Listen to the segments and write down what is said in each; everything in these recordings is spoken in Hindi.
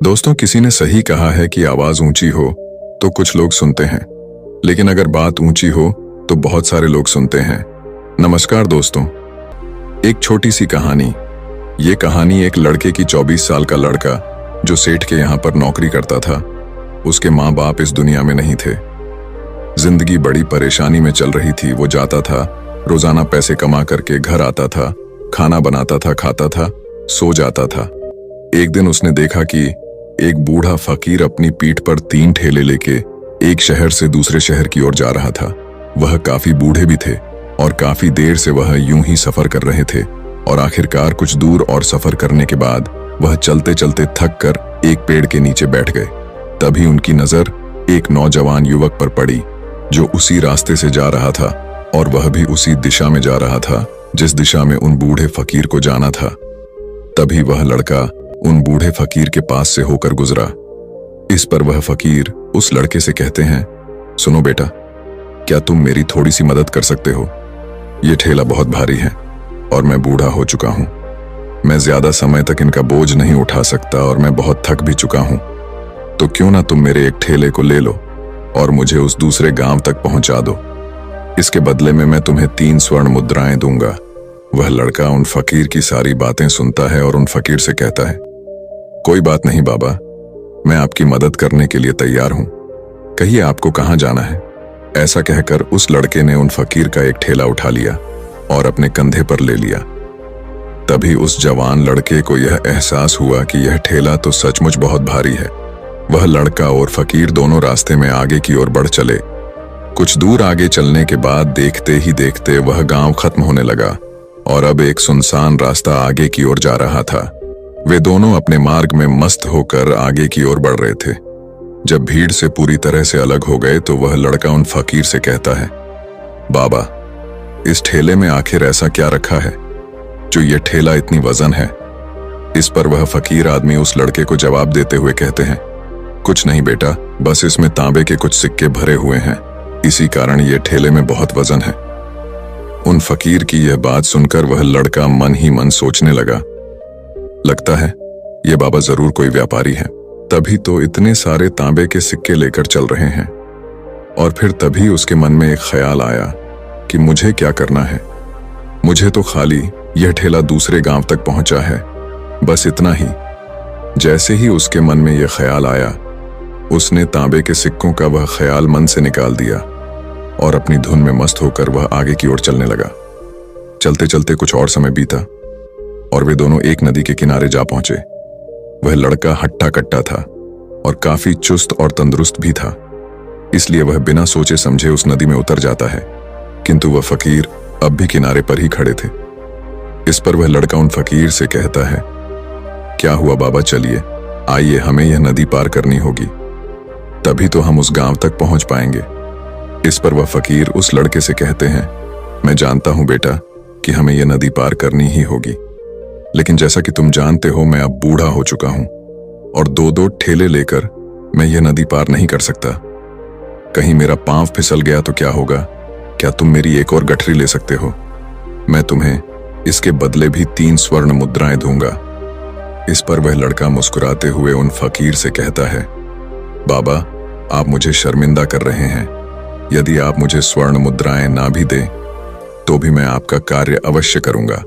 दोस्तों, किसी ने सही कहा है कि आवाज ऊंची हो तो कुछ लोग सुनते हैं, लेकिन अगर बात ऊंची हो तो बहुत सारे लोग सुनते हैं। नमस्कार दोस्तों, एक छोटी सी कहानी। ये कहानी एक लड़के की 24 साल का लड़का जो सेठ के यहाँ पर नौकरी करता था। उसके माँ बाप इस दुनिया में नहीं थे। जिंदगी बड़ी परेशानी में चल रही थी। वो जाता था, रोजाना पैसे कमा करके घर आता था, खाना बनाता था, खाता था, सो जाता था। एक दिन उसने देखा कि एक बूढ़ा फकीर अपनी पीठ पर 3 ठेले लेके एक शहर से दूसरे शहर की ओर जा रहा था। वह काफी बूढ़े भी थे और काफी देर से वह यूं ही सफर कर रहे थे और आखिरकार कुछ दूर और सफर करने के बाद वह चलते चलते थक कर एक पेड़ के नीचे बैठ गए। तभी उनकी नजर एक नौजवान युवक पर पड़ी जो उसी रास्ते से जा रहा था और वह भी उसी दिशा में जा रहा था जिस दिशा में उन बूढ़े फकीर को जाना था। तभी वह लड़का उन बूढ़े फकीर के पास से होकर गुजरा। इस पर वह फकीर उस लड़के से कहते हैं, सुनो बेटा, क्या तुम मेरी थोड़ी सी मदद कर सकते हो? ये ठेला बहुत भारी है और मैं बूढ़ा हो चुका हूं। मैं ज्यादा समय तक इनका बोझ नहीं उठा सकता और मैं बहुत थक भी चुका हूं। तो क्यों ना तुम मेरे एक ठेले को ले लो और मुझे उस दूसरे गांव तक पहुंचा दो। इसके बदले में मैं तुम्हें 3 स्वर्ण मुद्राएं दूंगा। वह लड़का उन फकीर की सारी बातें सुनता है और उन फकीर से कहता है, कोई बात नहीं बाबा, मैं आपकी मदद करने के लिए तैयार हूं। कहिए आपको कहां जाना है? ऐसा कहकर उस लड़के ने उन फकीर का एक ठेला उठा लिया और अपने कंधे पर ले लिया। तभी उस जवान लड़के को यह एहसास हुआ कि यह ठेला तो सचमुच बहुत भारी है। वह लड़का और फकीर दोनों रास्ते में आगे की ओर बढ़ चले। कुछ दूर आगे चलने के बाद देखते ही देखते वह गांव खत्म होने लगा और अब एक सुनसान रास्ता आगे की ओर जा रहा था। वे दोनों अपने मार्ग में मस्त होकर आगे की ओर बढ़ रहे थे। जब भीड़ से पूरी तरह से अलग हो गए तो वह लड़का उन फकीर से कहता है, बाबा, इस ठेले में आखिर ऐसा क्या रखा है जो ये ठेला इतनी वजन है? इस पर वह फकीर आदमी उस लड़के को जवाब देते हुए कहते हैं, कुछ नहीं बेटा, बस इसमें तांबे के कुछ सिक्के भरे हुए हैं, इसी कारण ये ठेले में बहुत वजन है। उन फकीर की यह बात सुनकर वह लड़का मन ही मन सोचने लगा, लगता है ये बाबा जरूर कोई व्यापारी है, तभी तो इतने सारे तांबे के सिक्के लेकर चल रहे हैं। और फिर तभी उसके मन में एक ख्याल आया कि मुझे क्या करना है। मुझे तो खाली यह ठेला दूसरे गांव तक पहुंचा है, बस इतना ही। जैसे ही उसके मन में यह ख्याल आया, उसने तांबे के सिक्कों का वह ख्याल मन से निकाल दिया और अपनी धुन में मस्त होकर वह आगे की ओर चलने लगा। चलते चलते कुछ और समय बीता और वे दोनों एक नदी के किनारे जा पहुंचे। वह लड़का हट्टा कट्टा था और काफी चुस्त और तंदुरुस्त भी था, इसलिए वह बिना सोचे समझे उस नदी में उतर जाता है। किंतु वह फकीर अब भी किनारे पर ही खड़े थे। इस पर वह लड़का उन फकीर से कहता है, क्या हुआ बाबा, चलिए आइए, हमें यह नदी पार करनी होगी, तभी तो हम उस गांव तक पहुंच पाएंगे। इस पर वह फकीर उस लड़के से कहते हैं, मैं जानता हूं बेटा कि हमें यह नदी पार करनी ही होगी, लेकिन जैसा कि तुम जानते हो मैं अब बूढ़ा हो चुका हूं और 2-2 ठेले लेकर मैं यह नदी पार नहीं कर सकता। कहीं मेरा पांव फिसल गया तो क्या होगा? क्या तुम मेरी एक और गठरी ले सकते हो? मैं तुम्हें इसके बदले भी 3 स्वर्ण मुद्राएं दूंगा। इस पर वह लड़का मुस्कुराते हुए उन फकीर से कहता है, बाबा, आप मुझे शर्मिंदा कर रहे हैं। यदि आप मुझे स्वर्ण मुद्राएं ना भी दें तो भी मैं आपका कार्य अवश्य करूंगा।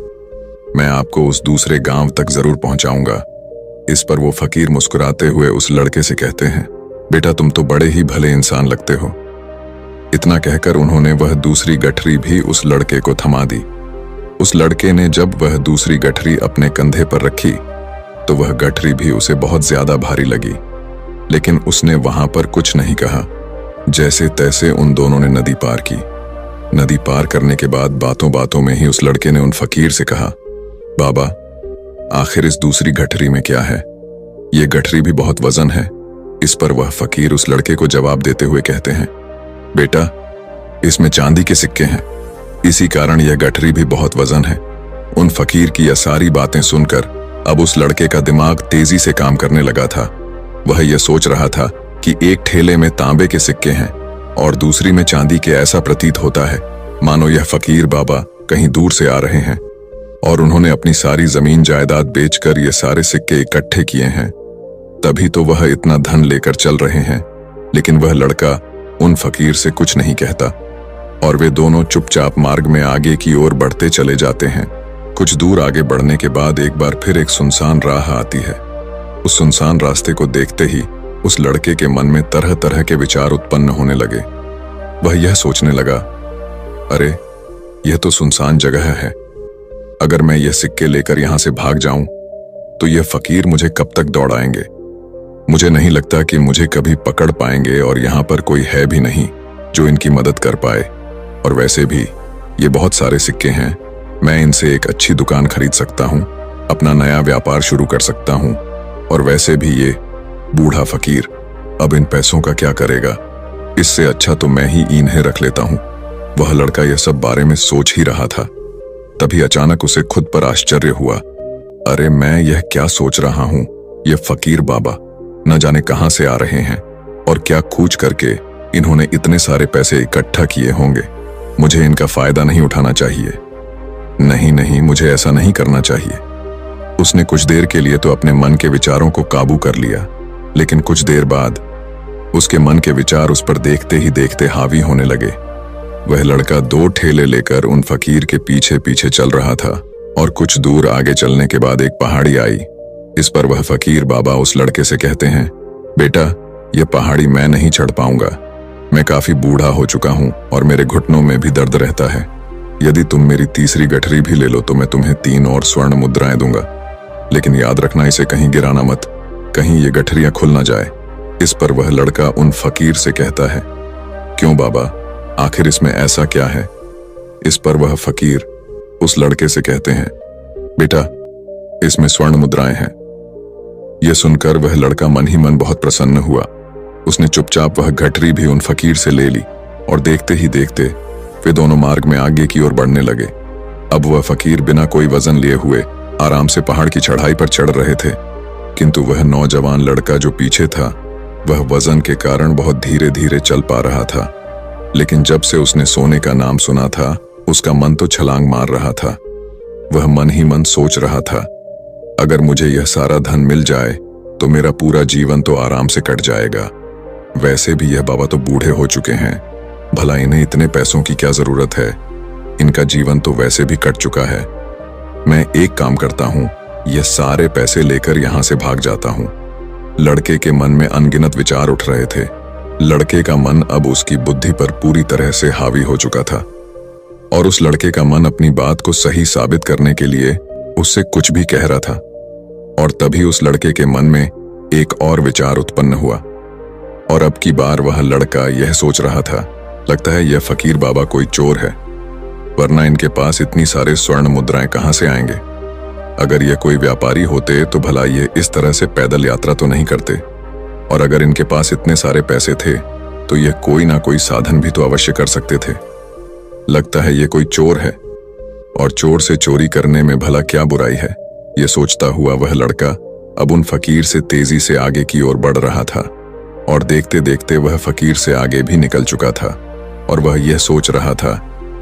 मैं आपको उस दूसरे गांव तक जरूर पहुंचाऊंगा। इस पर वो फकीर मुस्कुराते हुए उस लड़के से कहते हैं, बेटा, तुम तो बड़े ही भले इंसान लगते हो। इतना कहकर उन्होंने वह दूसरी गठरी भी उस लड़के को थमा दी। उस लड़के ने जब वह दूसरी गठरी अपने कंधे पर रखी तो वह गठरी भी उसे बहुत ज्यादा भारी लगी, लेकिन उसने वहां पर कुछ नहीं कहा। जैसे तैसे उन दोनों ने नदी पार की। नदी पार करने के बाद बातों बातों में ही उस लड़के ने उन फकीर से कहा, बाबा, आखिर इस दूसरी गठरी में क्या है? ये गठरी भी बहुत वजन है। इस पर वह फकीर उस लड़के को जवाब देते हुए कहते हैं, बेटा, इसमें चांदी के सिक्के हैं, इसी कारण यह गठरी भी बहुत वजन है। उन फकीर की यह सारी बातें सुनकर अब उस लड़के का दिमाग तेजी से काम करने लगा था। वह यह सोच रहा था कि एक ठेले में तांबे के सिक्के हैं और दूसरी में चांदी के। ऐसा प्रतीत होता है मानो यह फकीर बाबा कहीं दूर से आ रहे हैं और उन्होंने अपनी सारी जमीन जायदाद बेचकर ये सारे सिक्के इकट्ठे किए हैं। तभी तो वह इतना धन लेकर चल रहे हैं, लेकिन वह लड़का उन फकीर से कुछ नहीं कहता और वे दोनों चुपचाप मार्ग में आगे की ओर बढ़ते चले जाते हैं। कुछ दूर आगे बढ़ने के बाद एक बार फिर एक सुनसान राह आती है। उस सुनसान रास्ते को देखते ही उस लड़के के मन में तरह तरह के विचार उत्पन्न होने लगे। वह यह सोचने लगा, अरे यह तो सुनसान जगह है, अगर मैं यह सिक्के लेकर यहां से भाग जाऊं तो यह फकीर मुझे कब तक दौड़ाएंगे। मुझे नहीं लगता कि मुझे कभी पकड़ पाएंगे और यहां पर कोई है भी नहीं जो इनकी मदद कर पाए। और वैसे भी ये बहुत सारे सिक्के हैं, मैं इनसे एक अच्छी दुकान खरीद सकता हूं, अपना नया व्यापार शुरू कर सकता हूं। और वैसे भी ये बूढ़ा फकीर अब इन पैसों का क्या करेगा, इससे अच्छा तो मैं ही इन्हें रख लेता हूं। वह लड़का यह सब बारे में सोच ही रहा था, तभी अचानक उसे खुद पर आश्चर्य हुआ। अरे मैं यह क्या सोच रहा हूं, ये फकीर बाबा न जाने कहां से आ रहे हैं और क्या खोज करके इन्होंने इतने सारे पैसे इकट्ठा किए होंगे। मुझे इनका फायदा नहीं उठाना चाहिए। नहीं नहीं, मुझे ऐसा नहीं करना चाहिए। उसने कुछ देर के लिए तो अपने मन के विचारों को काबू कर लिया, लेकिन कुछ देर बाद उसके मन के विचार उस पर देखते ही देखते हावी होने लगे। वह लड़का 2 ठेले लेकर उन फकीर के पीछे पीछे चल रहा था और कुछ दूर आगे चलने के बाद एक पहाड़ी आई। इस पर वह फकीर बाबा उस लड़के से कहते हैं, बेटा यह पहाड़ी मैं नहीं चढ़ पाऊंगा, मैं काफी बूढ़ा हो चुका हूं और मेरे घुटनों में भी दर्द रहता है। यदि तुम मेरी तीसरी गठरी भी ले लो तो मैं तुम्हें 3 और स्वर्ण मुद्राएं दूंगा, लेकिन याद रखना इसे कहीं गिराना मत, कहीं ये गठरियां खुल ना जाए। इस पर वह लड़का उन फकीर से कहता है, क्यों बाबा, आखिर इसमें ऐसा क्या है। इस पर वह फकीर उस लड़के से कहते हैं, बेटा इसमें स्वर्ण मुद्राएं हैं। यह सुनकर वह लड़का मन ही मन बहुत प्रसन्न हुआ। उसने चुपचाप वह गठरी भी उन फकीर से ले ली और देखते ही देखते वे दोनों मार्ग में आगे की ओर बढ़ने लगे। अब वह फकीर बिना कोई वजन लिए हुए आराम से पहाड़ की चढ़ाई पर चढ़ रहे थे, किंतु वह नौजवान लड़का जो पीछे था वह वजन के कारण बहुत धीरे धीरे चल पा रहा था। लेकिन जब से उसने सोने का नाम सुना था उसका मन तो छलांग मार रहा था। वह मन ही मन सोच रहा था, अगर मुझे यह सारा धन मिल जाए तो मेरा पूरा जीवन तो आराम से कट जाएगा। वैसे भी यह बाबा तो बूढ़े हो चुके हैं, भला इन्हें इतने पैसों की क्या जरूरत है, इनका जीवन तो वैसे भी कट चुका है। मैं एक काम करता हूं, यह सारे पैसे लेकर यहां से भाग जाता हूं। लड़के के मन में अनगिनत विचार उठ रहे थे। लड़के का मन अब उसकी बुद्धि पर पूरी तरह से हावी हो चुका था और उस लड़के का मन अपनी बात को सही साबित करने के लिए उससे कुछ भी कह रहा था। और तभी उस लड़के के मन में एक और विचार उत्पन्न हुआ और अब की बार वह लड़का यह सोच रहा था, लगता है यह फकीर बाबा कोई चोर है, वरना इनके पास इतनी सारे स्वर्ण मुद्राएं कहां से आएंगे। अगर ये कोई व्यापारी होते तो भला ये इस तरह से पैदल यात्रा तो नहीं करते, और अगर इनके पास इतने सारे पैसे थे तो ये कोई ना कोई साधन भी तो अवश्य कर सकते थे। लगता है ये कोई चोर है और चोर से चोरी करने में भला क्या बुराई है। ये सोचता हुआ वह लड़का अब उन फकीर से तेजी से आगे की ओर बढ़ रहा था और देखते देखते वह फकीर से आगे भी निकल चुका था। और वह यह सोच रहा था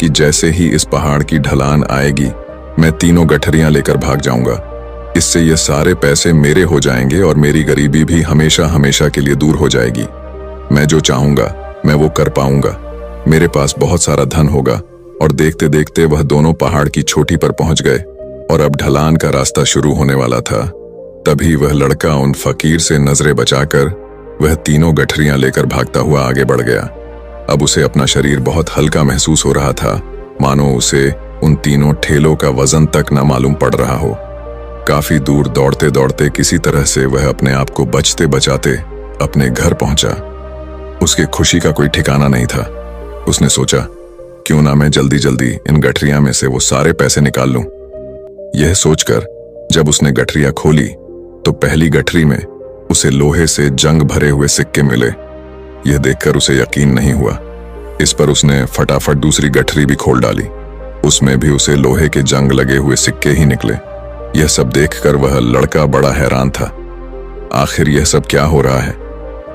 कि जैसे ही इस पहाड़ की ढलान आएगी मैं 3 गठरियां लेकर भाग जाऊंगा, इससे ये सारे पैसे मेरे हो जाएंगे और मेरी गरीबी भी हमेशा हमेशा के लिए दूर हो जाएगी। मैं जो चाहूंगा मैं वो कर पाऊंगा, मेरे पास बहुत सारा धन होगा। और देखते देखते वह दोनों पहाड़ की चोटी पर पहुंच गए और अब ढलान का रास्ता शुरू होने वाला था। तभी वह लड़का उन फकीर से नजरें बचाकर वह 3 गठरियां लेकर भागता हुआ आगे बढ़ गया। अब उसे अपना शरीर बहुत हल्का महसूस हो रहा था, मानो उसे उन 3 ठेलों का वजन तक न मालूम पड़ रहा हो। काफी दूर दौड़ते दौड़ते किसी तरह से वह अपने आप को बचते बचाते अपने घर पहुंचा। उसकी खुशी का कोई ठिकाना नहीं था। उसने सोचा, क्यों ना मैं जल्दी जल्दी इन गठरियां में से वो सारे पैसे निकाल लूं। यह सोचकर जब उसने गठरियां खोली तो पहली गठरी में उसे लोहे से जंग भरे हुए सिक्के मिले। यह देखकर उसे यकीन नहीं हुआ। इस पर उसने फटाफट दूसरी गठरी भी खोल डाली, उसमें भी उसे लोहे के जंग लगे हुए सिक्के ही निकले। यह सब देखकर वह लड़का बड़ा हैरान था। आखिर यह सब क्या हो रहा है?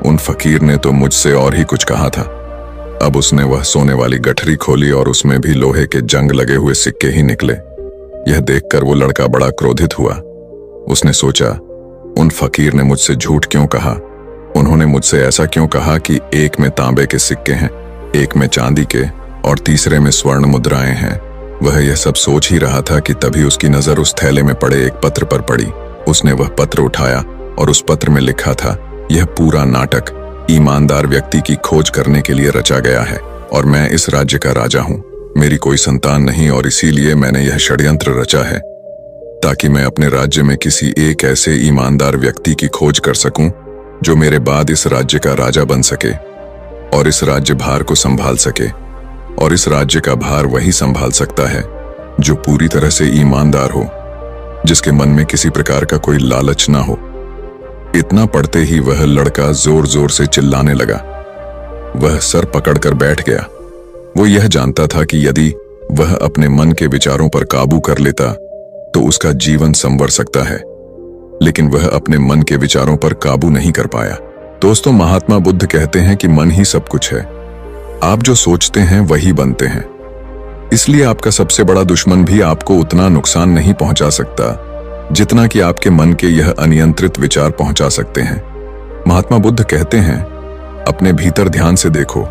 उन फकीर ने तो मुझसे और ही कुछ कहा था। अब उसने वह सोने वाली गठरी खोली और उसमें भी लोहे के जंग लगे हुए सिक्के ही निकले। यह देखकर वो लड़का बड़ा क्रोधित हुआ। उसने सोचा, उन फकीर ने मुझसे झूठ क्यों कहा? उन्होंने मुझसे ऐसा क्यों कहा कि एक में तांबे के सिक्के हैं, एक में चांदी के और तीसरे में स्वर्ण मुद्राएं हैं? वह यह सब सोच ही रहा था कि तभी उसकी नजर उस थैले में पड़े एक पत्र पर पड़ी। उसने वह पत्र उठाया और उस पत्र में लिखा था, यह पूरा नाटक ईमानदार व्यक्ति की खोज करने के लिए रचा गया है और मैं इस राज्य का राजा हूं। मेरी कोई संतान नहीं और इसीलिए मैंने यह षड्यंत्र रचा है ताकि मैं अपने राज्य में किसी एक ऐसे ईमानदार व्यक्ति की खोज कर सकूं जो मेरे बाद इस राज्य का राजा बन सके और इस राज्य भार को संभाल सके। और इस राज्य का भार वही संभाल सकता है जो पूरी तरह से ईमानदार हो, जिसके मन में किसी प्रकार का कोई लालच ना हो। इतना पढ़ते ही वह लड़का जोर जोर से चिल्लाने लगा। वह सर पकड़कर बैठ गया। वो यह जानता था कि यदि वह अपने मन के विचारों पर काबू कर लेता तो उसका जीवन संवर सकता है, लेकिन वह अपने मन के विचारों पर काबू नहीं कर पाया। दोस्तों, महात्मा बुद्ध कहते हैं कि मन ही सब कुछ है। आप जो सोचते हैं वही बनते हैं, इसलिए आपका सबसे बड़ा दुश्मन भी आपको उतना नुकसान नहीं पहुंचा सकता जितना कि आपके मन के यह अनियंत्रित विचार पहुंचा सकते हैं। महात्मा बुद्ध कहते हैं, अपने भीतर ध्यान से देखो।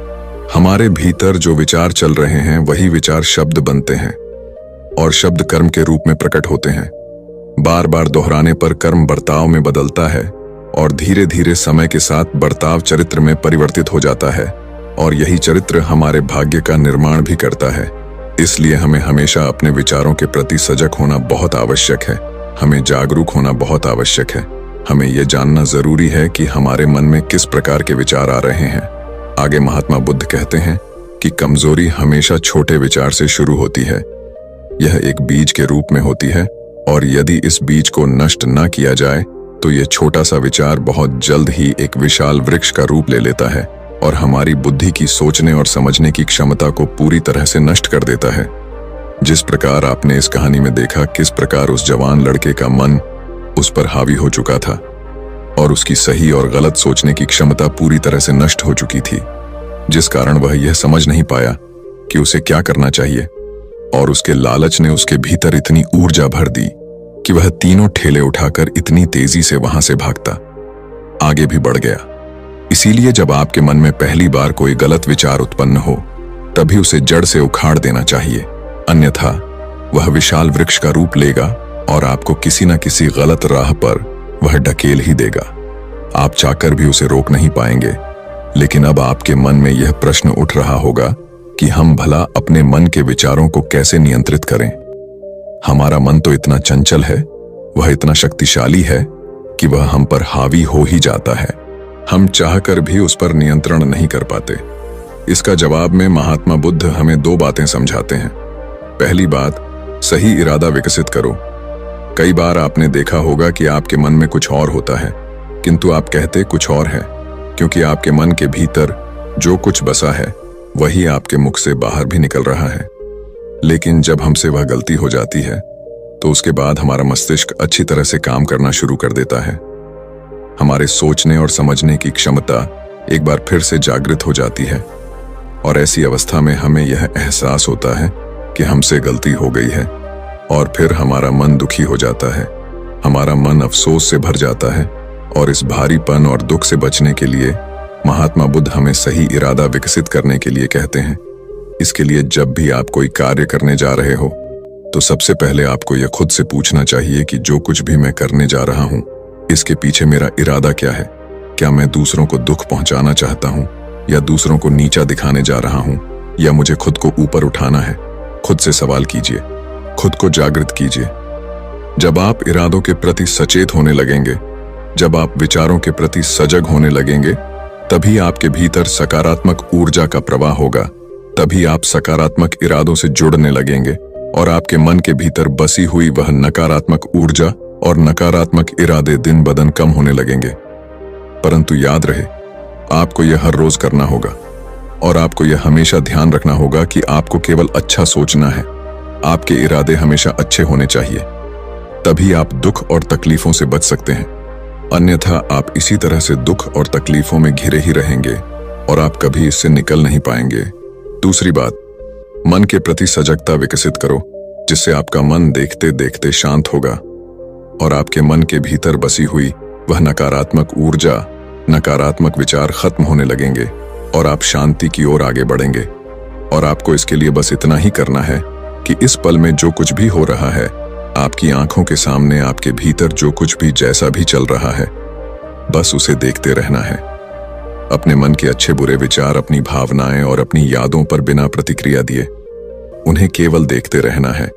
हमारे भीतर जो विचार चल रहे हैं वही विचार शब्द बनते हैं और शब्द कर्म के रूप में प्रकट होते हैं। बार बार दोहराने पर कर्म बर्ताव में बदलता है और धीरे धीरे समय के साथ बर्ताव चरित्र में परिवर्तित हो जाता है और यही चरित्र हमारे भाग्य का निर्माण भी करता है। इसलिए हमें हमेशा अपने विचारों के प्रति सजग होना बहुत आवश्यक है। हमें जागरूक होना बहुत आवश्यक है। हमें यह जानना जरूरी है कि हमारे मन में किस प्रकार के विचार आ रहे हैं। आगे महात्मा बुद्ध कहते हैं कि कमजोरी हमेशा छोटे विचार से शुरू होती है। यह एक बीज के रूप में होती है और यदि इस बीज को नष्ट न किया जाए तो यह छोटा सा विचार बहुत जल्द ही एक विशाल वृक्ष का रूप ले लेता है और हमारी बुद्धि की सोचने और समझने की क्षमता को पूरी तरह से नष्ट कर देता है। जिस प्रकार आपने इस कहानी में देखा किस प्रकार उस जवान लड़के का मन उस पर हावी हो चुका था और उसकी सही और गलत सोचने की क्षमता पूरी तरह से नष्ट हो चुकी थी, जिस कारण वह यह समझ नहीं पाया कि उसे क्या करना चाहिए और उसके लालच ने उसके भीतर इतनी ऊर्जा भर दी कि वह तीनों ठेले उठाकर इतनी तेजी से वहां से भागता आगे भी बढ़ गया। इसीलिए जब आपके मन में पहली बार कोई गलत विचार उत्पन्न हो तभी उसे जड़ से उखाड़ देना चाहिए, अन्यथा वह विशाल वृक्ष का रूप लेगा और आपको किसी न किसी गलत राह पर वह ढकेल ही देगा। आप चाहकर भी उसे रोक नहीं पाएंगे। लेकिन अब आपके मन में यह प्रश्न उठ रहा होगा कि हम भला अपने मन के विचारों को कैसे नियंत्रित करें। हमारा मन तो इतना चंचल है, वह इतना शक्तिशाली है कि वह हम पर हावी हो ही जाता है। हम चाहकर भी उस पर नियंत्रण नहीं कर पाते। इसका जवाब में महात्मा बुद्ध हमें दो बातें समझाते हैं। पहली बात, सही इरादा विकसित करो। कई बार आपने देखा होगा कि आपके मन में कुछ और होता है किंतु आप कहते कुछ और है, क्योंकि आपके मन के भीतर जो कुछ बसा है वही आपके मुख से बाहर भी निकल रहा है। लेकिन जब हमसे वह गलती हो जाती है तो उसके बाद हमारा मस्तिष्क अच्छी तरह से काम करना शुरू कर देता है। हमारे सोचने और समझने की क्षमता एक बार फिर से जागृत हो जाती है और ऐसी अवस्था में हमें यह एहसास होता है कि हमसे गलती हो गई है और फिर हमारा मन दुखी हो जाता है। हमारा मन अफसोस से भर जाता है और इस भारीपन और दुख से बचने के लिए महात्मा बुद्ध हमें सही इरादा विकसित करने के लिए कहते हैं। इसके लिए जब भी आप कोई कार्य करने जा रहे हो तो सबसे पहले आपको यह खुद से पूछना चाहिए कि जो कुछ भी मैं करने जा रहा हूं इसके पीछे मेरा इरादा क्या है। क्या मैं दूसरों को दुख पहुंचाना चाहता हूं या दूसरों को नीचा दिखाने जा रहा हूं या मुझे खुद को ऊपर उठाना है। खुद से सवाल कीजिए, खुद को जागृत कीजिए। जब आप इरादों के प्रति सचेत होने लगेंगे, जब आप विचारों के प्रति सजग होने लगेंगे, तभी आपके भीतर सकारात्मक ऊर्जा का प्रवाह होगा। तभी आप सकारात्मक इरादों से जुड़ने लगेंगे और आपके मन के भीतर बसी हुई वह नकारात्मक ऊर्जा और नकारात्मक इरादे दिन ब दिन कम होने लगेंगे। परंतु याद रहे, आपको यह हर रोज करना होगा और आपको यह हमेशा ध्यान रखना होगा कि आपको केवल अच्छा सोचना है। आपके इरादे हमेशा अच्छे होने चाहिए, तभी आप दुख और तकलीफों से बच सकते हैं। अन्यथा आप इसी तरह से दुख और तकलीफों में घिरे ही रहेंगे और आप कभी इससे निकल नहीं पाएंगे। दूसरी बात, मन के प्रति सजगता विकसित करो, जिससे आपका मन देखते देखते शांत होगा और आपके मन के भीतर बसी हुई वह नकारात्मक ऊर्जा, नकारात्मक विचार खत्म होने लगेंगे और आप शांति की ओर आगे बढ़ेंगे। और आपको इसके लिए बस इतना ही करना है कि इस पल में जो कुछ भी हो रहा है, आपकी आंखों के सामने आपके भीतर जो कुछ भी जैसा भी चल रहा है, बस उसे देखते रहना है। अपने मन के अच्छे बुरे विचार, अपनी भावनाएं और अपनी यादों पर बिना प्रतिक्रिया दिए उन्हें केवल देखते रहना है।